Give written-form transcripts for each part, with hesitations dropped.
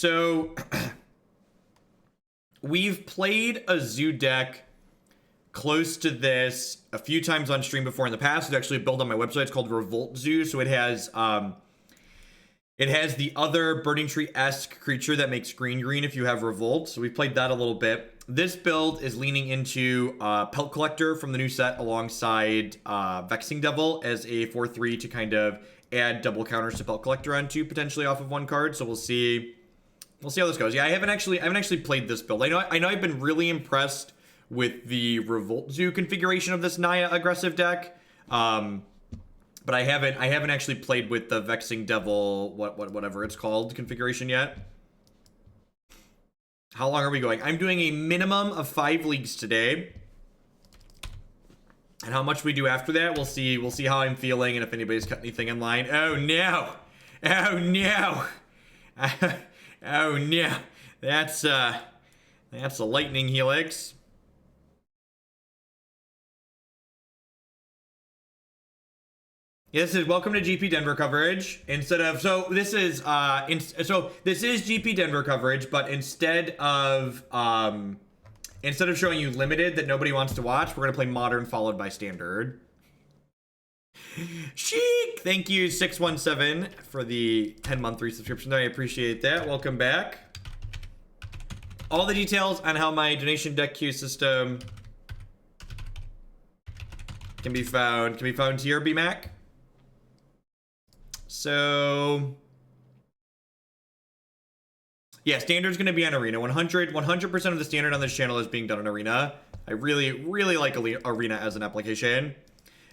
So we've played a zoo deck close to this a few times on stream before in the past. It's actually built on my website. It's called Revolt Zoo. So it has the other Burning-Tree-esque creature that makes green if you have Revolt. So we've played that a little bit. This build is leaning into Pelt Collector from the new set alongside Vexing Devil as a 4/3 to kind of add double counters to Pelt Collector onto, potentially off of one card. So we'll see how this goes. Yeah, I haven't actually played this build. I know I've been really impressed with the Revolt Zoo configuration of this Naya aggressive deck. But I haven't actually played with the Vexing Devil, whatever it's called, configuration yet. How long are we going? I'm doing a minimum of 5 leagues today. And how much we do after that, we'll see. We'll see how I'm feeling and if anybody's cut anything in line. Oh no! Oh no! Oh no! That's a Lightning Helix. Yeah, this is welcome to GP Denver coverage. This is GP Denver coverage, but instead of showing you limited that nobody wants to watch, we're gonna play modern followed by standard. Chic, thank you 617 for the 10-month resubscription there. I appreciate that. Welcome back. All the details on how my donation deck queue system can be found here, BMAC. So, yeah, standard's going to be on Arena. 100% of the standard on this channel is being done on Arena. I really, really like Arena as an application.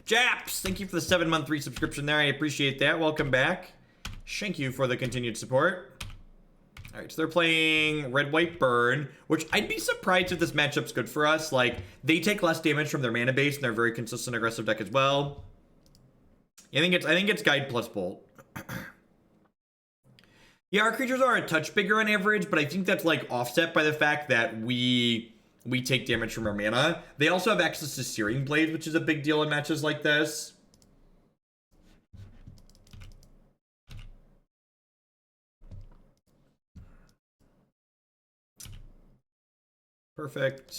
Japs, thank you for the 7-month resubscription there. I appreciate that. Welcome back. Thank you for the continued support. All right, so they're playing Red-White Burn, which I'd be surprised if this matchup's good for us. Like, they take less damage from their mana base, and they're a very consistent aggressive deck as well. I think it's Guide plus Bolt. Yeah, our creatures are a touch bigger on average, but I think that's like offset by the fact that we take damage from our mana. They also have access to Searing Blade, which is a big deal in matches like this. Perfect.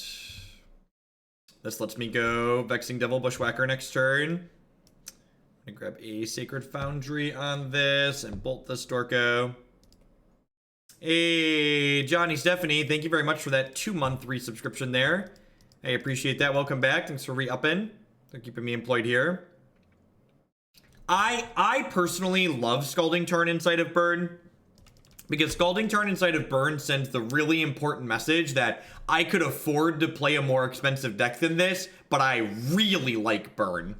This lets me go Vexing Devil Bushwhacker next turn. I'm gonna grab a Sacred Foundry on this and bolt the Storko. Hey, Johnny Stephanie, thank you very much for that 2-month resubscription there. I appreciate that. Welcome back. Thanks for re-upping. They're keeping me employed here. I personally love Scalding Tarn inside of Burn, because Scalding Tarn inside of Burn sends the really important message that I could afford to play a more expensive deck than this, but I really like Burn.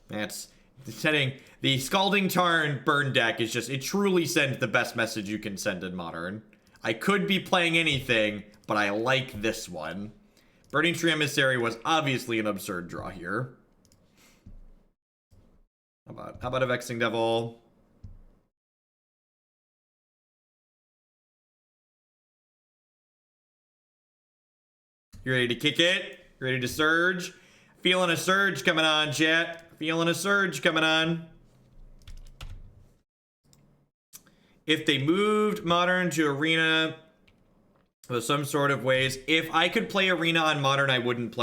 That's setting the Scalding Tarn Burn deck is just, it truly sends the best message you can send in Modern. I could be playing anything, but I like this one. Burning-Tree Emissary was obviously an absurd draw here. How about a Vexing Devil? You ready to kick it? You ready to surge? Feeling a surge coming on, chat. Feeling a surge coming on. If they moved Modern to Arena with some sort of ways, if I could play Arena on Modern, I wouldn't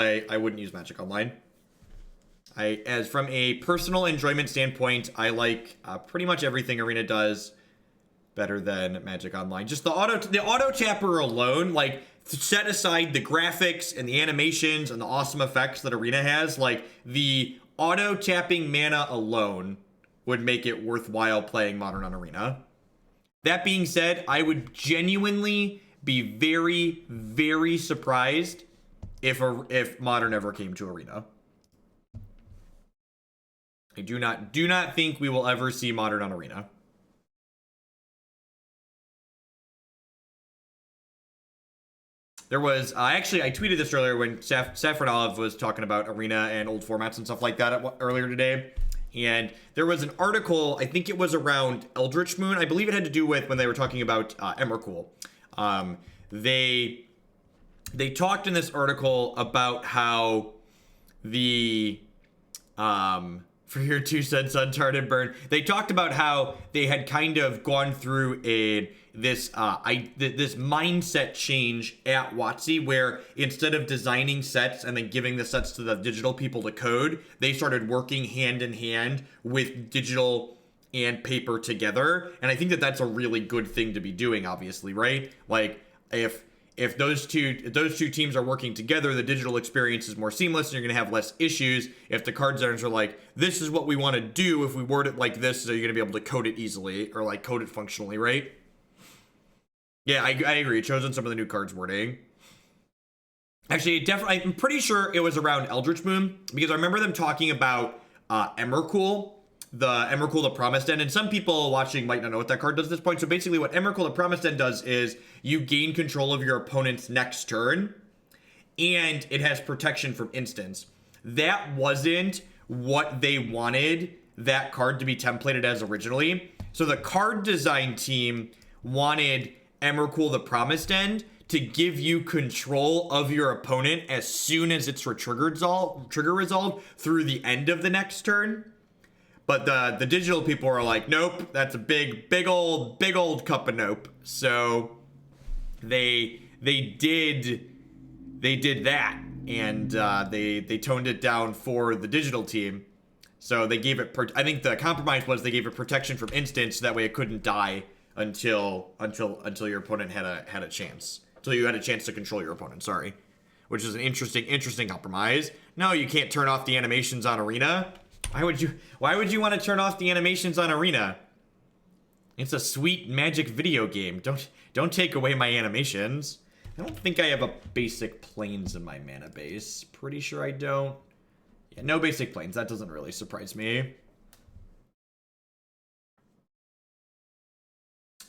use Magic Online. As from a personal enjoyment standpoint, I like pretty much everything Arena does better than Magic Online. Just the auto tapper alone, like, set aside the graphics and the animations and the awesome effects that Arena has, like, the auto tapping mana alone would make it worthwhile playing Modern on Arena. That being said, I would genuinely be very, very surprised if Modern ever came to Arena. I do not think we will ever see Modern on Arena. There was, actually, I tweeted this earlier when Saffron Olive was talking about Arena and old formats and stuff like that earlier today. And there was an article, I think it was around Eldritch Moon. I believe it had to do with when they were talking about Emrakul. They talked in this article about how the For your 2 cents on Tartan Burn. They talked about how they had kind of gone through this mindset change at WotC, where instead of designing sets and then giving the sets to the digital people to code, they started working hand in hand with digital and paper together. And I think that that's a really good thing to be doing, obviously, right? Like, if those two teams are working together, the digital experience is more seamless and you're going to have less issues. If the card designers are like, this is what we want to do, if we word it like this, so you're going to be able to code it easily, or like code it functionally, right? Yeah, I agree. It shows in some of the new cards wording. Actually, I'm pretty sure it was around Eldritch Moon, because I remember them talking about Emrakul, the Promised End, and some people watching might not know what that card does at this point. So basically what Emrakul, the Promised End does is you gain control of your opponent's next turn, and it has protection from instants. That wasn't what they wanted that card to be templated as originally. So the card design team wanted Emrakul, the Promised End, to give you control of your opponent as soon as it's trigger resolved through the end of the next turn. But the digital people are like, nope, that's a big old cup of nope. So they did that, and they toned it down for the digital team. So they gave it. I think the compromise was they gave it protection from instants, so that way it couldn't die until your opponent had a chance. Until you had a chance to control your opponent. Sorry, which is an interesting compromise. No, you can't turn off the animations on Arena. Why would you want to turn off the animations on Arena? It's a sweet Magic video game. Don't take away my animations. I don't think I have a basic planes in my mana base. Pretty sure I don't. Yeah, no basic planes. That doesn't really surprise me.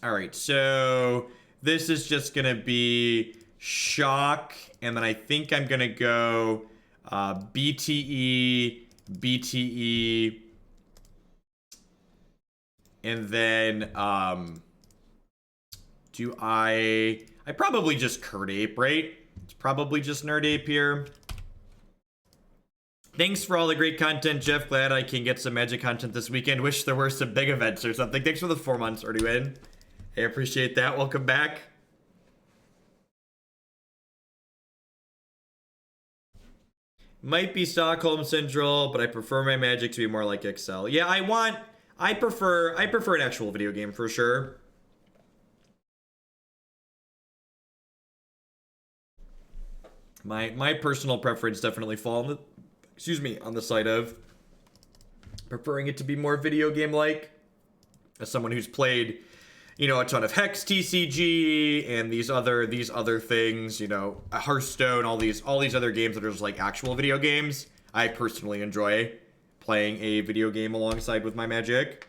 All right, so this is just gonna be shock, and then I think I'm gonna go BTE, and then I probably just Kird Ape, right? It's probably just Nerd Ape here. Thanks for all the great content, Jeff. Glad I can get some Magic content this weekend. Wish there were some big events or something. Thanks for the 4 months, Erdogan. I appreciate that. Welcome back. Might be Stockholm Central, but I prefer my Magic to be more like Exile. Yeah, I prefer an actual video game for sure. My personal preference definitely fall on the side of preferring it to be more video game like. As someone who's played, a ton of Hex TCG and these other things, Hearthstone, all these other games that are just like actual video games. I personally enjoy playing a video game alongside with my Magic.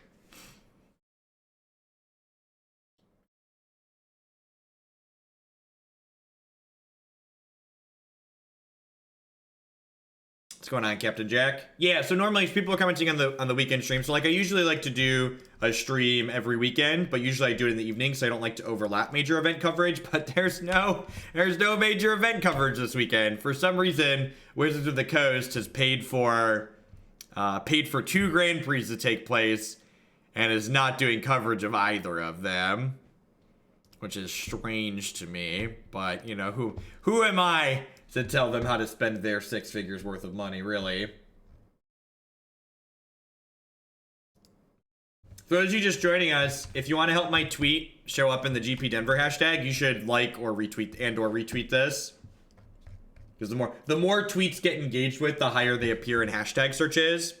What's going on, Captain Jack? Yeah, so normally people are commenting on the weekend stream. So like I usually like to do a stream every weekend, but usually I do it in the evening, so I don't like to overlap major event coverage. But there's no major event coverage this weekend. For some reason, Wizards of the Coast has paid for 2 Grand Prix to take place and is not doing coverage of either of them, which is strange to me. But who am I to tell them how to spend their 6 figures worth of money, really? For those of you just joining us, if you want to help my tweet show up in the GP Denver hashtag, you should like or retweet this. Because the more tweets get engaged with, the higher they appear in hashtag searches.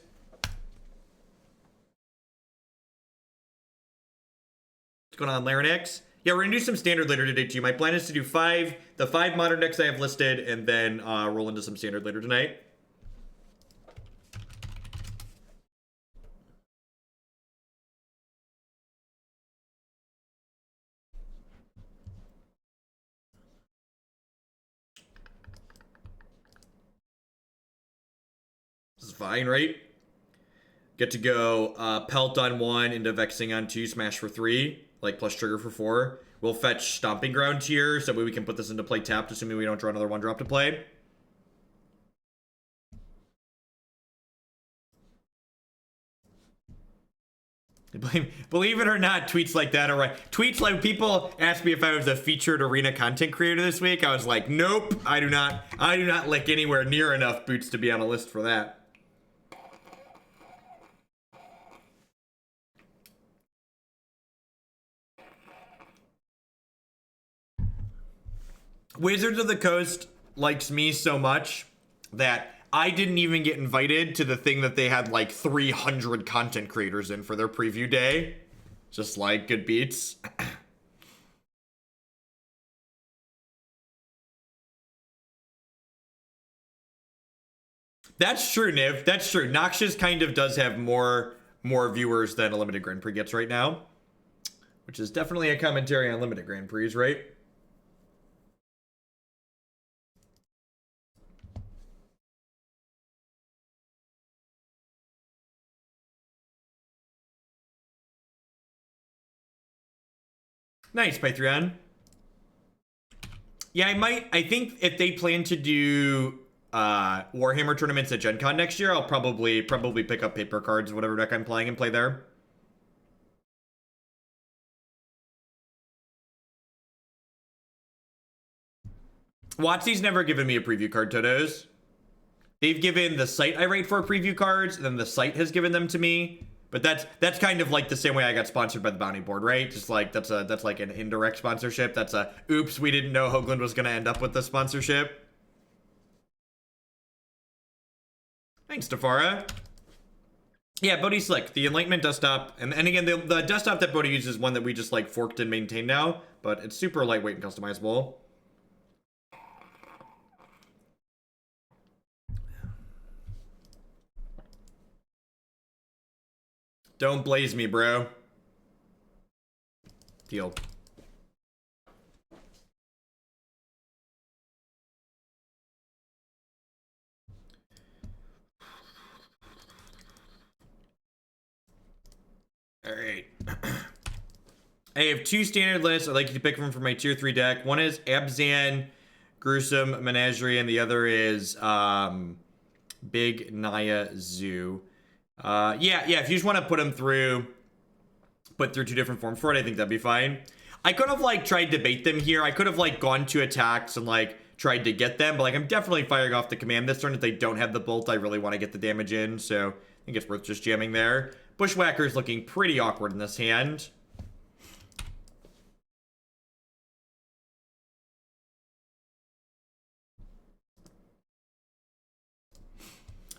What's going on, Larynx? Yeah, we're gonna do some standard later today too. My plan is to do the 5 modern decks I have listed, and then roll into some standard later tonight. This is fine, right? Get to go Pelt on 1 into Vexing on 2, Smash for 3. Like plus trigger for 4. We'll fetch Stomping Ground here, so that way we can put this into play tapped, assuming we don't draw another 1-drop to play. Believe it or not, tweets like that are right. Tweets like people asked me if I was a featured arena content creator this week. I was like, nope, I do not lick anywhere near enough boots to be on a list for that. Wizards of the Coast likes me so much that I didn't even get invited to the thing that they had like 300 content creators in for their preview day. Just like good beats. That's true, Niv. That's true. Noxious kind of does have more viewers than a limited Grand Prix gets right now, which is definitely a commentary on limited Grand Prix, right? Nice, Patreon. Yeah, I think if they plan to do Warhammer tournaments at Gen Con next year, I'll probably pick up paper cards, whatever deck I'm playing, and play there. WotC's never given me a preview card, Totos. They've given the site I write for preview cards, and then the site has given them to me. But that's kind of like the same way I got sponsored by the Bounty Board, right? Just like that's like an indirect sponsorship. That's a oops, we didn't know Hoagland was gonna end up with the sponsorship. Thanks, Tafara. Yeah, Bodhi Slick, the Enlightenment desktop, and again the desktop that Bodhi uses is one that we just like forked and maintain now, but it's super lightweight and customizable. Don't blaze me, bro. Deal. All right. I have two standard lists. I'd like you to pick from for my tier 3 deck. One is Abzan, Gruesome Menagerie, and the other is Big Naya Zoo. Yeah, if you just want to put through two different forms for it, I think that'd be fine. I could have like tried to bait them here. I could have like gone to attacks and like tried to get them, but like I'm definitely firing off the command this turn. If they don't have the bolt, I really want to get the damage in, so I think it's worth just jamming there. Bushwhacker is looking pretty awkward in this hand.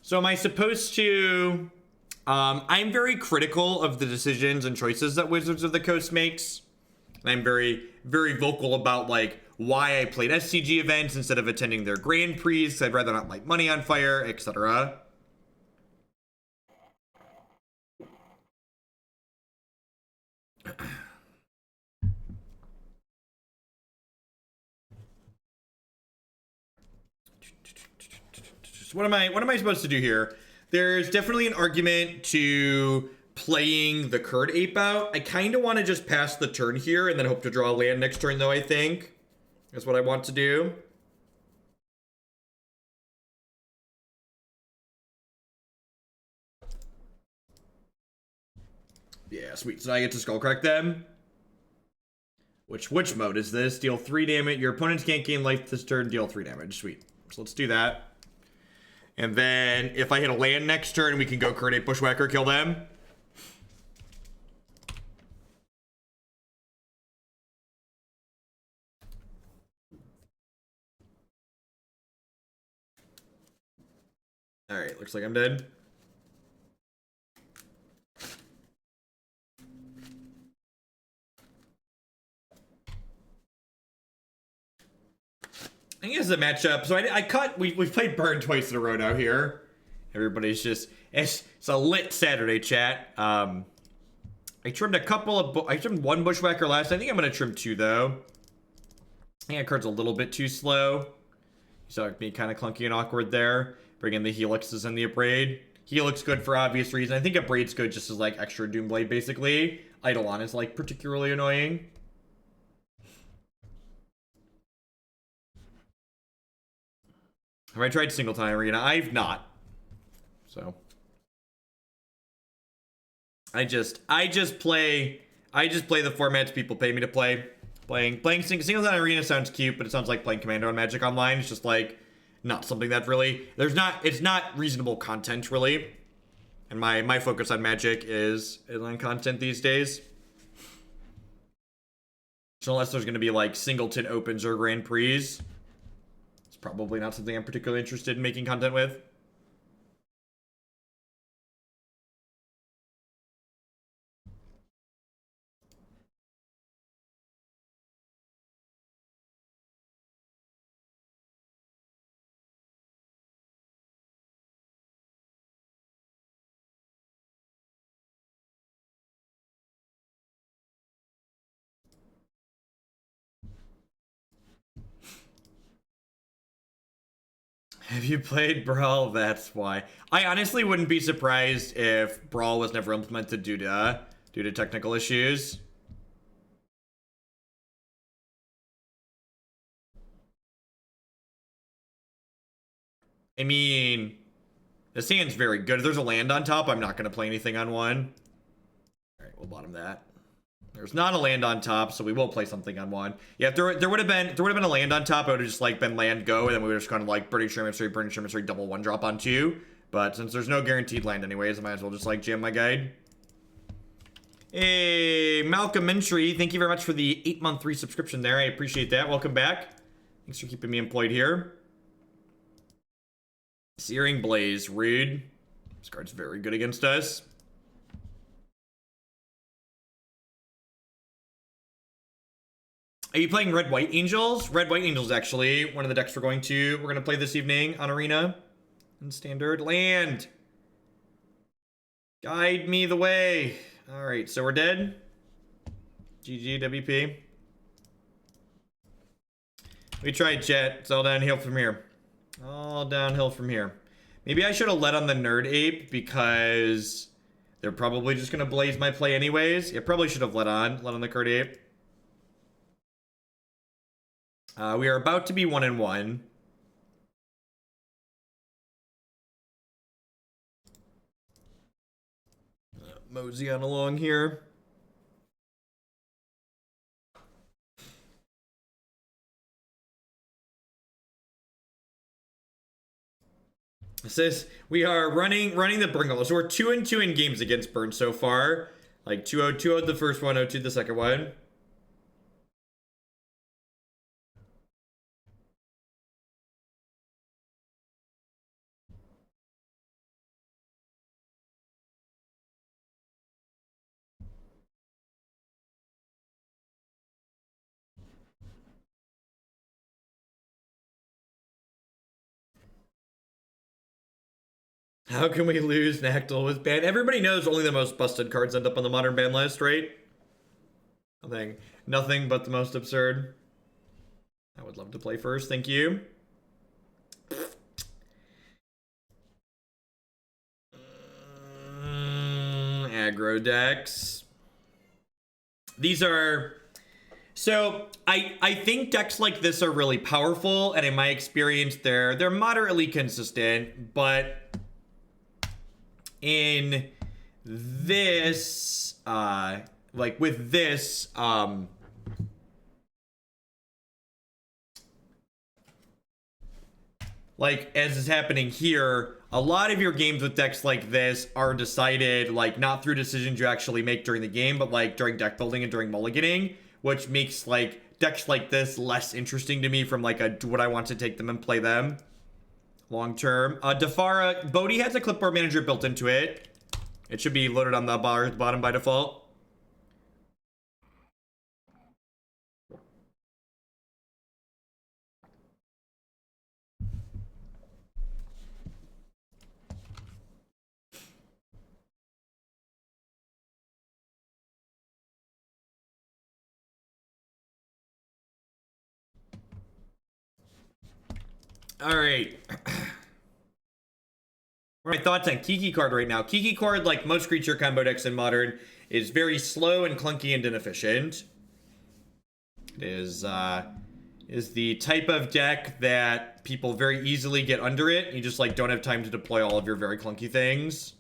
So am I supposed to... I'm very critical of the decisions and choices that Wizards of the Coast makes. And I'm very, very vocal about, like, why I played SCG events instead of attending their Grand Prix. I'd rather not light money on fire, etc. So what am I supposed to do here? There's definitely an argument to playing the Kird Ape out. I kind of want to just pass the turn here and then hope to draw a land next turn, though, I think. That's what I want to do. Yeah, sweet. So I get to Skullcrack them. Which mode is this? Deal 3 damage. Your opponents can't gain life this turn. Deal 3 damage. Sweet. So let's do that. And then if I hit a land next turn, we can go Kird Ape Bushwhacker, kill them. Alright, looks like I'm dead. I think it's a matchup. So I cut. We've played Burn twice in a row now here. Everybody's just it's a lit Saturday chat. I trimmed I trimmed one Bushwhacker last. I think I'm gonna trim 2 though. I think that card's a little bit too slow. So me kind of clunky and awkward there. Bring in the Helixes and the Abrade. Helix good for obvious reason. I think Abrade's good just as like extra Doomblade basically. Eidolon is like particularly annoying. Have I tried single time arena? I've not. So I just play the formats people pay me to play. Playing singles on Arena sounds cute, but it sounds like playing Commander on Magic Online. It's just like not something that really it's not reasonable content really. And my focus on Magic is on content these days. So unless there's going to be like Singleton Opens or Grand Prix, it's probably not something I'm particularly interested in making content with. Have you played Brawl? That's why. I honestly wouldn't be surprised if Brawl was never implemented due to technical issues. I mean, this hand's very good. If there's a land on top, I'm not going to play anything on one. All right, we'll bottom that. There's not a land on top, so we will play something on one. Yeah, if there would have been a land on top, it would have just like been land go, and then we would have just kind of like Burning-Tree Emissary, double one drop on two. But since there's no guaranteed land anyways, I might as well just like jam my guide. Hey, Malcolm Entry, thank you very much for the 8-month resubscription there. I appreciate that. Welcome back. Thanks for keeping me employed here. Searing Blaze, rude. This card's very good against us. Are you playing Red White Angels? Red White Angels, actually, one of the decks we're gonna play this evening on Arena and Standard. Land. Guide me the way. All right, so we're dead. GG WP. We tried, chat. It's all downhill from here. All downhill from here. Maybe I should have let on the Nerd Ape because they're probably just gonna blaze my play anyways. Yeah, probably should have let on the Kird Ape. We are about to be 1-1. Mosey on along here. It says we are running the Burn. So we're 2-2 in games against Burn so far. Like 2-0 the first one, 0-2 the second one. How can we lose? Nacatl was banned. Everybody knows only the most busted cards end up on the modern ban list, right? Nothing but the most absurd. I would love to play first, thank you. Aggro decks. These are... So, I think decks like this are really powerful, and in my experience, they're moderately consistent, but... in this, like with this, like as is happening here, a lot of your games with decks like this are decided like not through decisions you actually make during the game, but like during deck building and during mulliganing, which makes like decks like this less interesting to me from like a would I want to take them and play them long term. Defara, Bodhi has a clipboard manager built into it. It should be loaded on the bottom by default. All right. What are my thoughts on Kiki card right now? Kiki card, like most creature combo decks in Modern, is very slow and clunky and inefficient. It is the type of deck that people very easily get under it. You just like don't have time to deploy all of your very clunky things.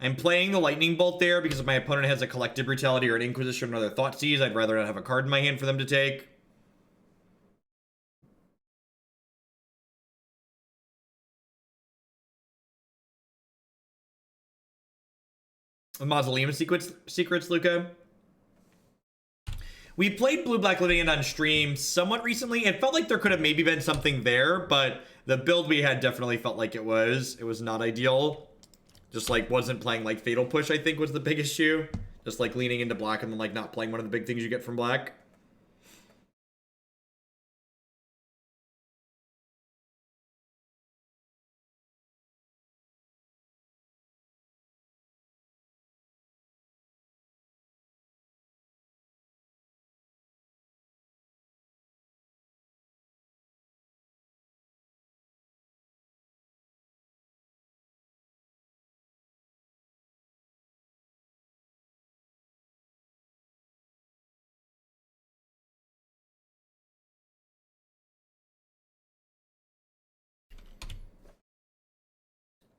I'm playing the Lightning Bolt there because if my opponent has a Collective Brutality or an Inquisition or other Thoughtseize, I'd rather not have a card in my hand for them to take. Mausoleum Secrets, Luca. We played Blue-Black Living on stream somewhat recently. It felt like there could have maybe been something there, but the build we had definitely felt like it was not ideal. Just like wasn't playing like Fatal Push, I think was the big issue. Just like leaning into black and then like not playing one of the big things you get from black.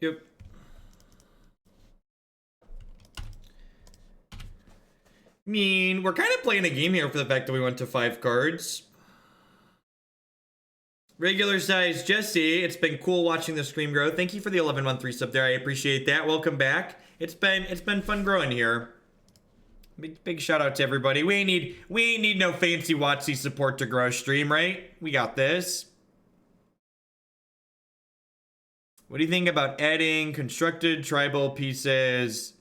Yep. I mean, we're kind of playing a game here for the fact that we went to 5 cards. Regular size Jesse, it's been cool watching the stream grow. Thank you for the 11-month resub there. I appreciate that. Welcome back. It's been fun growing here. Big shout out to everybody. We ain't need no fancy Watsy support to grow stream, right? We got this. What do you think about adding constructed tribal pieces?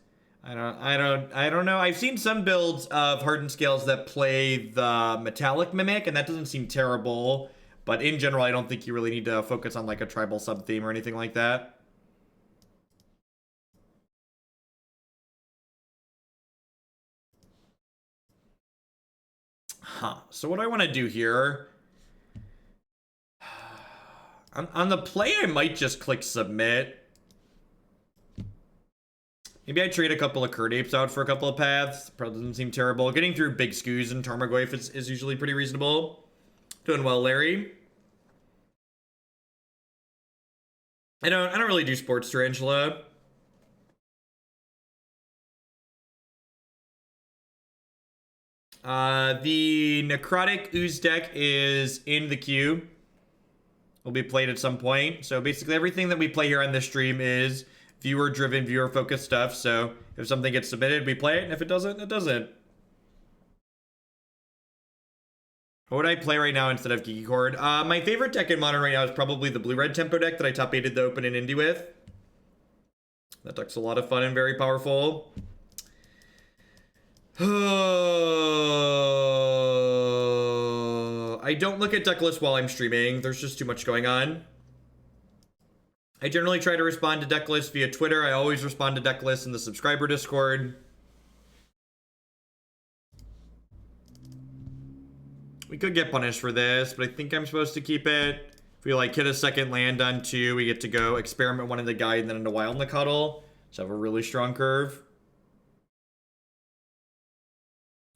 I don't know. I've seen some builds of Hardened Scales that play the Metallic Mimic, and that doesn't seem terrible. But in general, I don't think you really need to focus on like a tribal sub-theme or anything like that. So what do I want to do here? On the play, I might just click submit. Maybe I trade a couple of Kird Apes out for a couple of paths. Probably doesn't seem terrible. Getting through Big Scoos and Tarmogoyf is usually pretty reasonable. Doing well, Larry. I don't really do Sports Tarantula. The Necrotic Ooze deck is in the queue. Will be played at some point. So basically everything that we play here on this stream is viewer-driven, viewer-focused stuff. So if something gets submitted, we play it. And if it doesn't, it doesn't. What would I play right now instead of Geeky Chord? My favorite deck in Modern right now is probably the Blue-Red Tempo deck that I top-8'd the Open and Indie with. That deck's a lot of fun and very powerful. I don't look at deck lists while I'm streaming. There's just too much going on. I generally try to respond to deck lists via Twitter. I always respond to deck lists in the subscriber Discord. We could get punished for this, but I think I'm supposed to keep it. If we like hit a second land on 2, we get to go experiment 1 in the guide and then into Wild Nacatl. So have a really strong curve.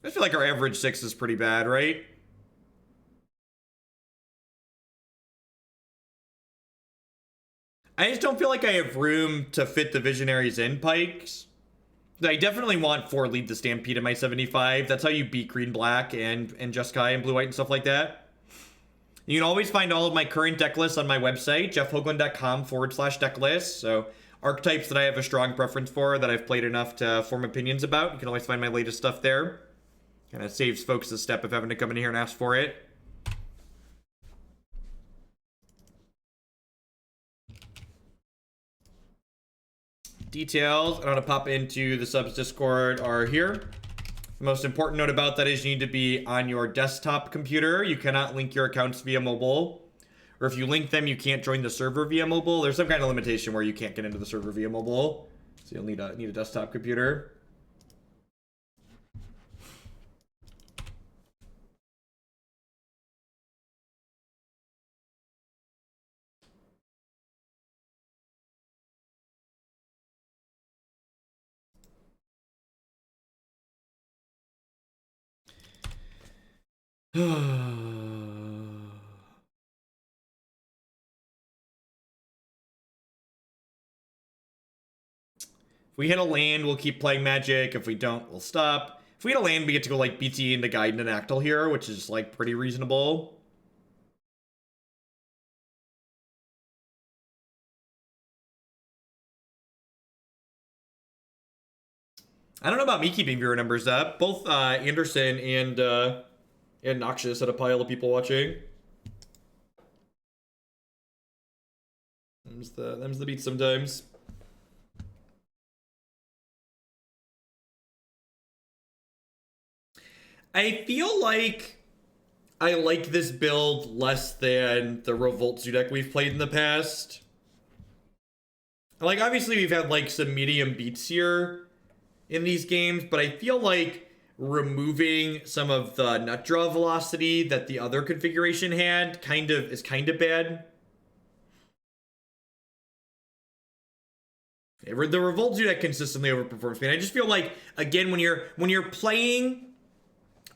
I feel like our average 6 is pretty bad, right? I just don't feel like I have room to fit the Visionaries in Pikes. I definitely want 4 Lead the Stampede in my 75. That's how you beat Green-Black and Jeskai and Blue-White and stuff like that. You can always find all of my current deck lists on my website, jeffhoagland.com/decklist. So archetypes that I have a strong preference for, that I've played enough to form opinions about. You can always find my latest stuff there. Kind of saves folks a step of having to come in here and ask for it. Details I want to pop into the subs Discord are here. The most important note about that is you need to be on your desktop computer. You cannot link your accounts via mobile. Or if you link them, you can't join the server via mobile. There's some kind of limitation where you can't get into the server via mobile. So you'll need a desktop computer. If we hit a land, we'll keep playing Magic. If we don't, we'll stop. If we hit a land, we get to go like BT into Wild Nacatl here, which is like pretty reasonable. I don't know about me keeping viewer numbers up. Both Anderson and Noxious had a pile of people watching. Them's the beat sometimes. I feel like I like this build less than the Revolt Zoo deck we've played in the past. Like, obviously we've had like some medium beats here in these games, but I feel like removing some of the nut draw velocity that the other configuration had is kind of bad. The Revolt Zoo deck consistently overperforms me. And I just feel like, again, when you're playing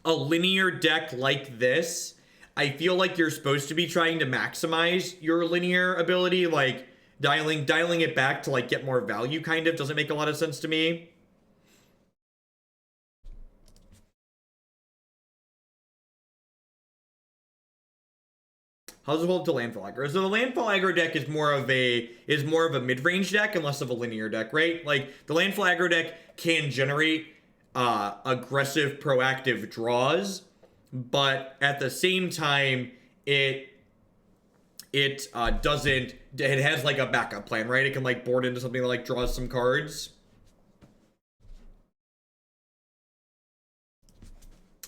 a linear deck like this, I feel like you're supposed to be trying to maximize your linear ability, like dialing it back to like get more value kind of doesn't make a lot of sense to me. How does it hold to landfall aggro? So the landfall aggro deck is more of a mid-range deck and less of a linear deck, right? Like the landfall aggro deck can generate aggressive proactive draws, but at the same time it has like a backup plan, right? It can like board into something that like draws some cards.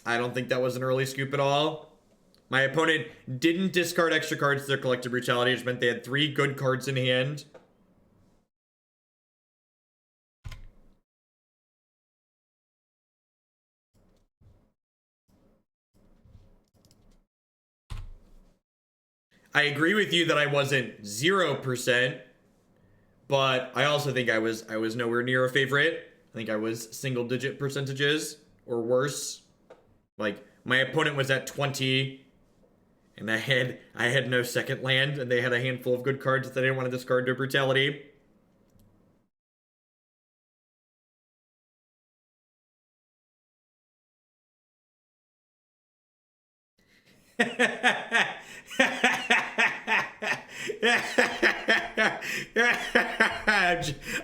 I don't think that was an early scoop at all. My opponent didn't discard extra cards to their collective brutality, which meant they had 3 good cards in hand. I agree with you that I wasn't 0%, but I also think I was nowhere near a favorite. I think I was single-digit percentages or worse. Like my opponent was at 20, and I had no second land, and they had a handful of good cards that they didn't want to discard to brutality.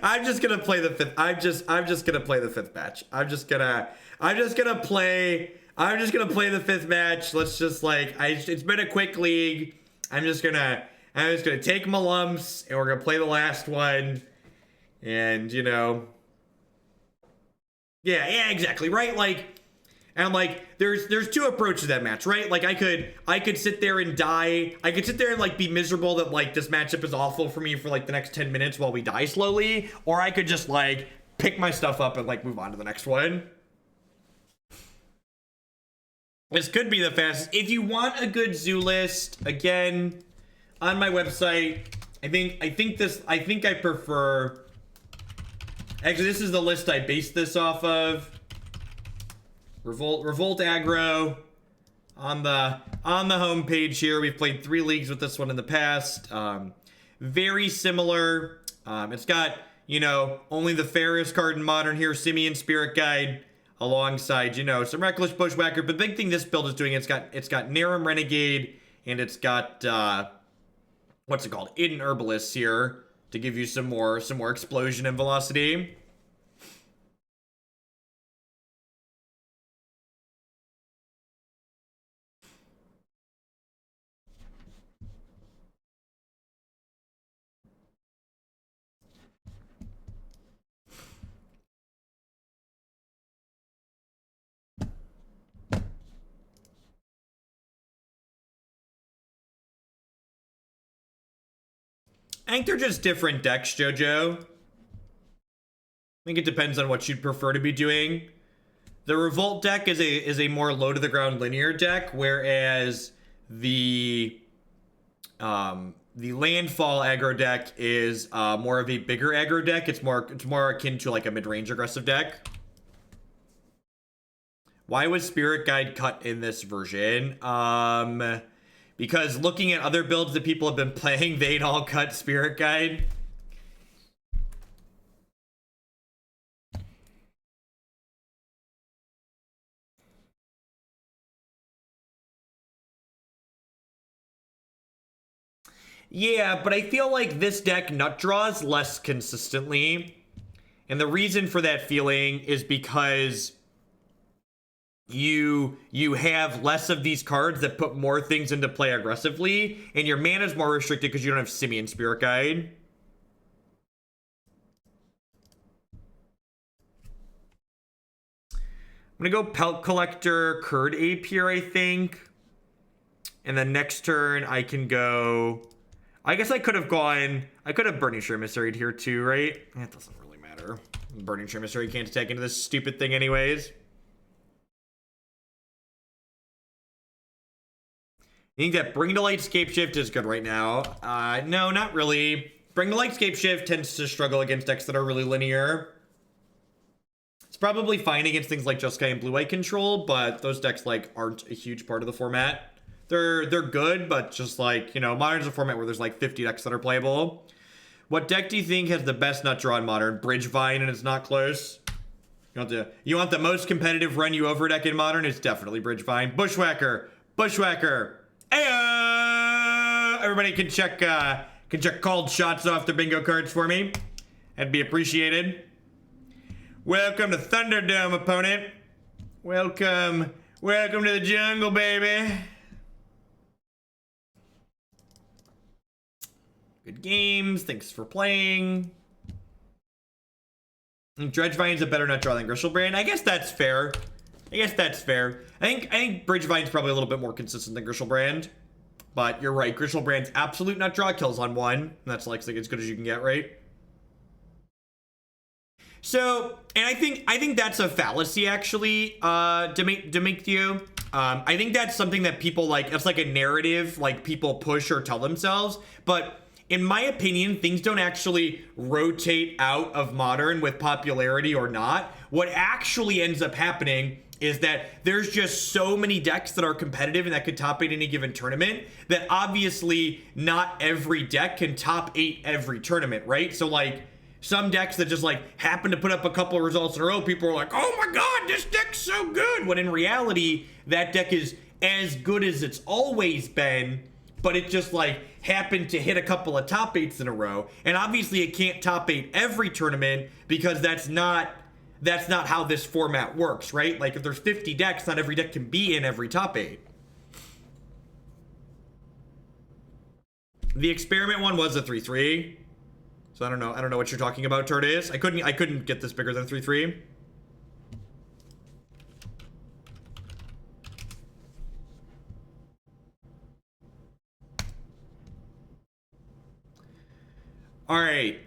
I'm just gonna play the fifth. I'm just gonna play the fifth match. I'm just gonna play the fifth match. Let's just like it's been a quick league. I'm just gonna take my lumps and we're gonna play the last one. And you know, yeah, exactly, right? Like. And like, there's 2 approaches to that match, right? Like I could sit there and die. I could sit there and like be miserable that like this matchup is awful for me for like the next 10 minutes while we die slowly. Or I could just like pick my stuff up and like move on to the next one. This could be the fastest. If you want a good zoo list, again, on my website, I think I prefer. Actually, this is the list I based this off of. Revolt aggro on the homepage here. We've played 3 leagues with this one in the past. Very similar. It's got, you know, only the fairest card in Modern here, Simian Spirit Guide, alongside, you know, some Reckless Bushwhacker. But the big thing this build is doing, it's got Narnam Renegade, and it's got what's it called? Hidden Herbalists here to give you some more explosion and velocity. I think they're just different decks, Jojo. I think it depends on what you'd prefer to be doing. The Revolt deck is a more low to the ground linear deck, whereas the landfall aggro deck is more of a bigger aggro deck. It's more akin to like a mid-range aggressive deck. Why was Spirit Guide cut in this version? Because looking at other builds that people have been playing, they'd all cut Spirit Guide. Yeah, but I feel like this deck nut draws less consistently. And the reason for that feeling is because you have less of these cards that put more things into play aggressively, and your mana is more restricted because you don't have Simian Spirit Guide. I'm gonna go Pelt Collector, Kird Ape here, I think. And then next turn I can go... I guess I could have Burning-Tree Emissary here too, right? It doesn't really matter. Burning-Tree Emissary can't attack into this stupid thing anyways. I think that Bring to Light Scapeshift is good right now. No, not really. Bring to Light Scapeshift tends to struggle against decks that are really linear. It's probably fine against things like Jeskai and Blue-White Control, but those decks, like, aren't a huge part of the format. They're good, but just like, you know, Modern's a format where there's like 50 decks that are playable. What deck do you think has the best nut draw in Modern? Bridgevine, and it's not close. You want the most competitive run you over deck in Modern? It's definitely Bridgevine. Bushwhacker! Bushwhacker! Ayo! Everybody can check called shots off their bingo cards for me. That'd be appreciated. Welcome to Thunderdome, opponent. Welcome to the jungle, baby. Good games. Thanks for playing. Dredgevine's a better nut draw than Gristlebrand. I guess that's fair. I think Bridgevine's probably a little bit more consistent than Gristlebrand. But you're right. Gristlebrand's absolute nut draw kills on one. And that's like as good as you can get, right? So, and I think that's a fallacy, actually, Demictio. I think that's something that people like, it's like a narrative, like people push or tell themselves. But in my opinion, things don't actually rotate out of Modern with popularity or not. What actually ends up happening is that there's just so many decks that are competitive and that could top 8 any given tournament that obviously not every deck can top 8 every tournament, right? So like some decks that just like happen to put up a couple of results in a row, people are like, oh my god, this deck's so good, when in reality that deck is as good as it's always been, but it just like happened to hit a couple of top 8s in a row. And obviously it can't top 8 every tournament because that's not how this format works, right? Like if there's 50 decks, not every deck can be in every top 8. The experiment one was a 3/3. So I don't know what you're talking about, Turtis. I couldn't get this bigger than 3/3. All right.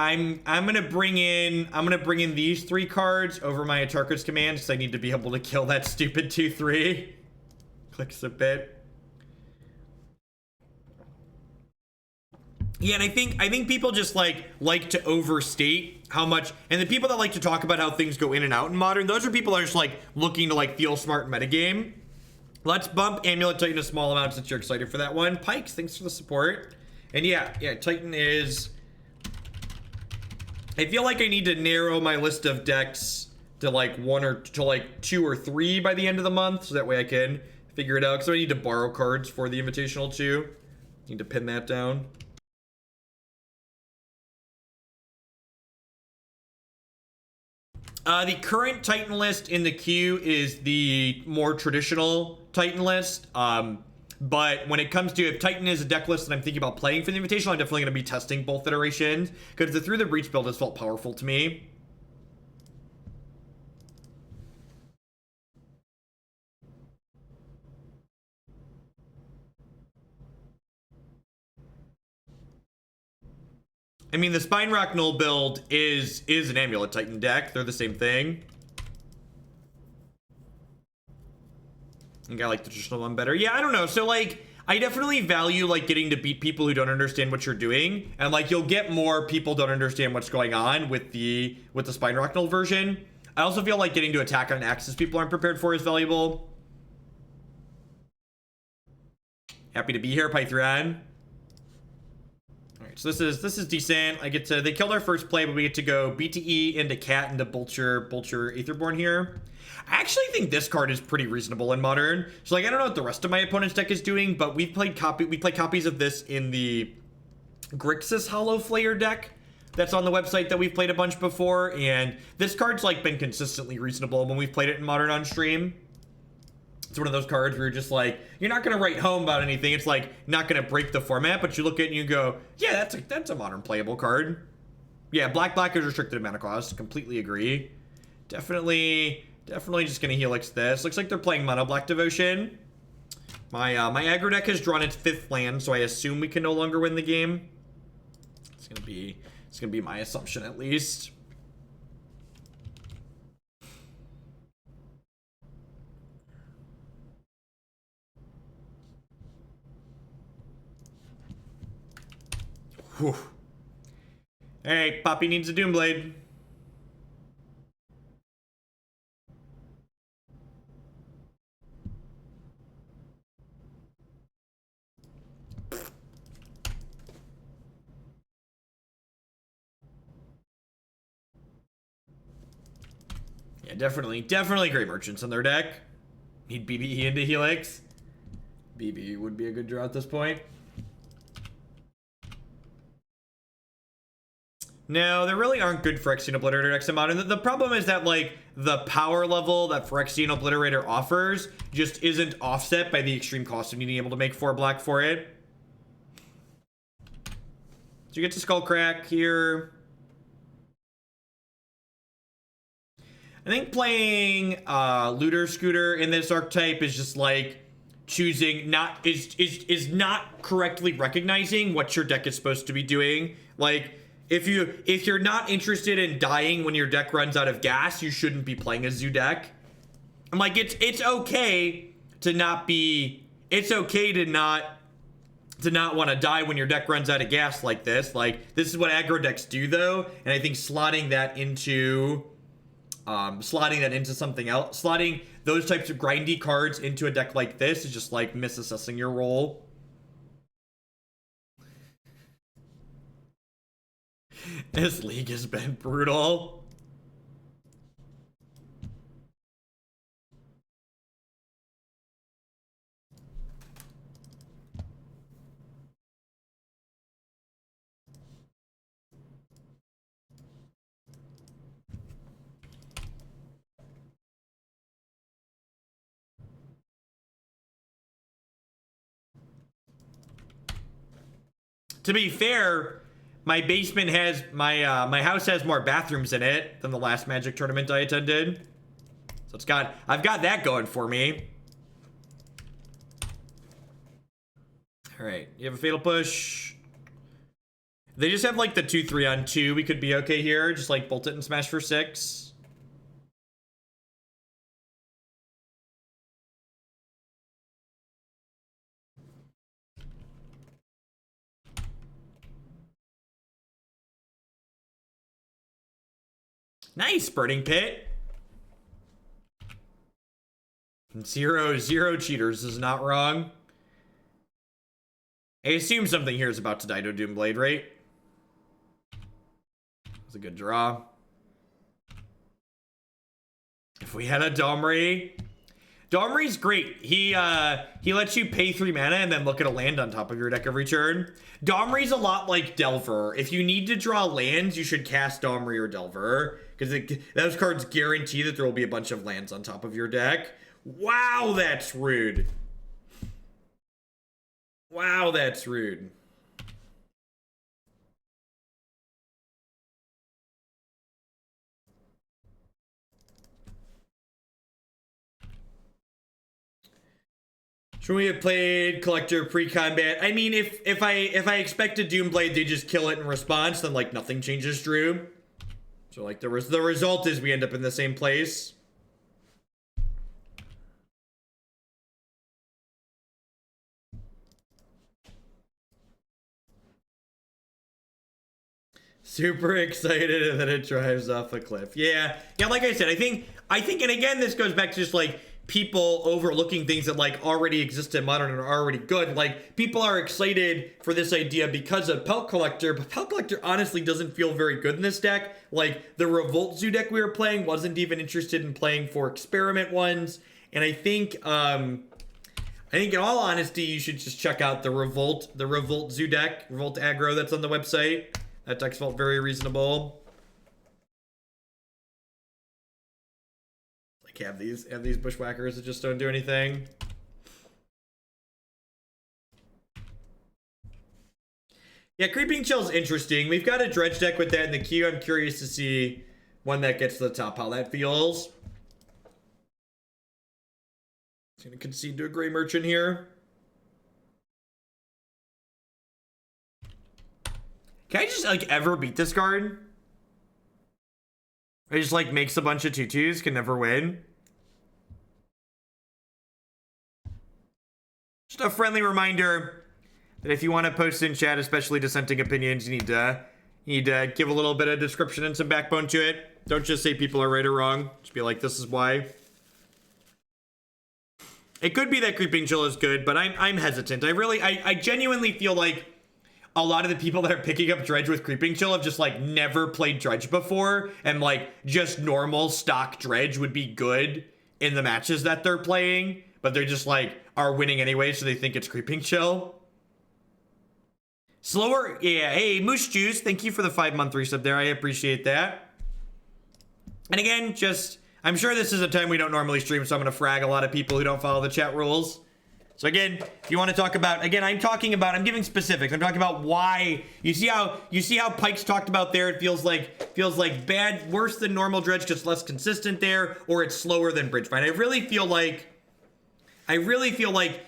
I'm gonna bring in these 3 cards over my Atarka's command because I need to be able to kill that stupid 2/3. Clicks a bit. Yeah, and I think people just like to overstate how much, and the people that like to talk about how things go in and out in Modern, those are people that are just like looking to like feel smart in metagame. Let's bump Amulet Titan a small amount since you're excited for that one. Pikes, thanks for the support. And yeah, Titan is... I feel like I need to narrow my list of decks to like 2 or 3 by the end of the month, so that way I can figure it out. So I need to borrow cards for the Invitational too. Need to pin that down. The current Titan list in the queue is the more traditional Titan list. But when it comes to, if Titan is a deck list that I'm thinking about playing for the Invitational, I'm definitely going to be testing both iterations, because the Through the Breach build has felt powerful to me. I mean, the Spine Rock Null build is an Amulet Titan deck. They're the same thing. I think I like the traditional one better. Yeah, I don't know. So, like, I definitely value, like, getting to beat people who don't understand what you're doing. And, like, you'll get more people don't understand what's going on with the Spine Rock Null version. I also feel like getting to attack on axes people aren't prepared for is valuable. Happy to be here, Pythron. So this is decent. I get to, they killed our first play, but we get to go BTE into Cat into Bolcher Aetherborn here. I actually think this card is pretty reasonable in Modern. So like, I don't know what the rest of my opponent's deck is doing, but we play copies of this in the Grixis Hollow Flayer deck that's on the website that we've played a bunch before, and this card's like been consistently reasonable when we've played it in Modern on stream. It's one of those cards where you're just like, you're not gonna write home about anything. It's like not gonna break the format, but you look at it and you go, yeah, that's a Modern playable card. Yeah, black is restricted mana cost. Completely agree. Definitely just gonna Helix this. Looks like they're playing Mono Black Devotion. My aggro deck has drawn its 5th land, so I assume we can no longer win the game. It's gonna be my assumption at least. Whew. Hey, Poppy needs a Doomblade. Yeah, definitely great merchants in their deck. Need BBE into Helix. BB would be a good draw at this point. No, they really aren't good Phyrexian Obliterator decks in Modern. The problem is that, like, the power level that Phyrexian Obliterator offers just isn't offset by the extreme cost of needing able to make 4 black for it. So you get to Skullcrack here. I think playing Looter Scooter in this archetype is just like choosing is not correctly recognizing what your deck is supposed to be doing. Like, if you're not interested in dying when your deck runs out of gas, you shouldn't be playing a zoo deck. I'm like, it's okay to not be, it's okay to not want to die when your deck runs out of gas like this. Like, this is what aggro decks do though, and I think slotting that into something else, slotting those types of grindy cards into a deck like this is just like misassessing your role. This league has been brutal. To be fair, my basement has my house has more bathrooms in it than the last Magic tournament I attended. So I've got that going for me. All right, you have a Fatal Push. They just have like the 2/3 on 2. We could be okay here. Just like bolt it and smash for 6. Nice, Burning Pit. Zero cheaters is not wrong. I assume something here is about to die to a Doomblade, right? That's a good draw. If we had a Domri. Domri's great. He lets you pay 3 mana and then look at a land on top of your deck every turn. Domri's a lot like Delver. If you need to draw lands, you should cast Domri or Delver, because those cards guarantee that there will be a bunch of lands on top of your deck. Wow, that's rude. Wow, that's rude. Should we have played Collector pre-combat? I mean, if I expect a Doomblade, they just kill it in response, then like nothing changes, Drew. So like the result is we end up in the same place. Super excited and then it drives off a cliff. Yeah, like I said, I think, and again, this goes back to just like people overlooking things that like already exist in Modern and are already good. Like, people are excited for this idea because of Pelt Collector, but Pelt Collector honestly doesn't feel very good in this deck. Like, the Revolt Zoo deck we were playing wasn't even interested in playing for experiment ones, and I think in all honesty, you should just check out the Revolt Zoo deck, Revolt aggro that's on the website. That deck's felt very reasonable. Like, have these Bushwhackers that just don't do anything. Yeah, Creeping Chill's interesting. We've got a Dredge deck with that in the queue. I'm curious to see when that gets to the top, how that feels. It's gonna concede to a Gray Merchant here. Can I just, like, ever beat this card? It just, like, makes a bunch of 2/2s, can never win. Just a friendly reminder that if you want to post in chat, especially dissenting opinions, you need to give a little bit of description and some backbone to it. Don't just say people are right or wrong. Just be like, this is why. It could be that Creeping Chill is good, but I'm hesitant. I genuinely feel like a lot of the people that are picking up Dredge with Creeping Chill have just, like, never played Dredge before, and, like, just normal stock Dredge would be good in the matches that they're playing, but they're just, like, are winning anyway, so they think it's Creeping Chill. Slower, yeah, hey, Moose Juice, thank you for the 5-month resub there, I appreciate that. And again, just, I'm sure this is a time we don't normally stream, so I'm going to frag a lot of people who don't follow the chat rules. So again, if you want to talk about, again, I'm giving specifics. I'm talking about why. You see how Pike's talked about there. It feels like bad, worse than normal Dredge, just less consistent there, or it's slower than Bridgevine. I really feel like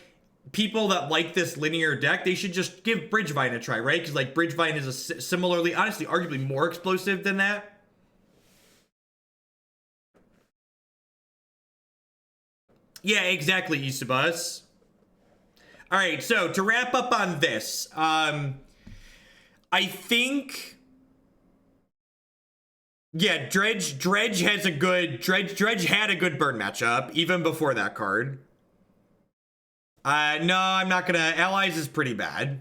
people that like this linear deck, they should just give Bridgevine a try, right? Because, like, Bridgevine is a similarly, honestly, arguably more explosive than that. Yeah, exactly, Isubus. All right, so to wrap up on this, I think, yeah, Dredge had a good burn matchup even before that card. No, I'm not gonna. Allies is pretty bad.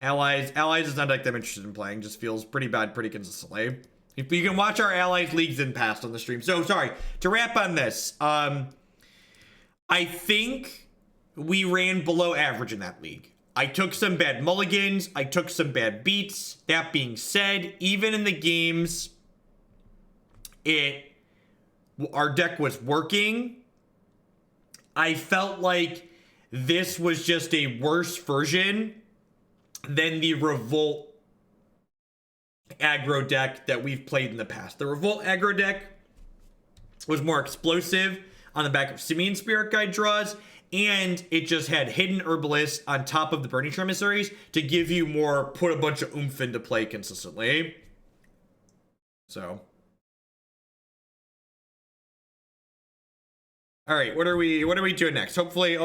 Allies is not like I'm interested in playing. Just feels pretty bad pretty consistently. If you can watch our Allies leagues in past on the stream. So sorry to wrap on this. I think we ran below average in that league. I took some bad mulligans. I took some bad beats. That being said, even in the games, our deck was working. I felt like this was just a worse version than the Revolt aggro deck that we've played in the past. The Revolt aggro deck was more explosive on the back of Simian Spirit Guide draws, and it just had Hidden Herbalist on top of the Burning-Tree Emissaries to give you more, put a bunch of oomph into play consistently. So. All right, what are we doing next? Hopefully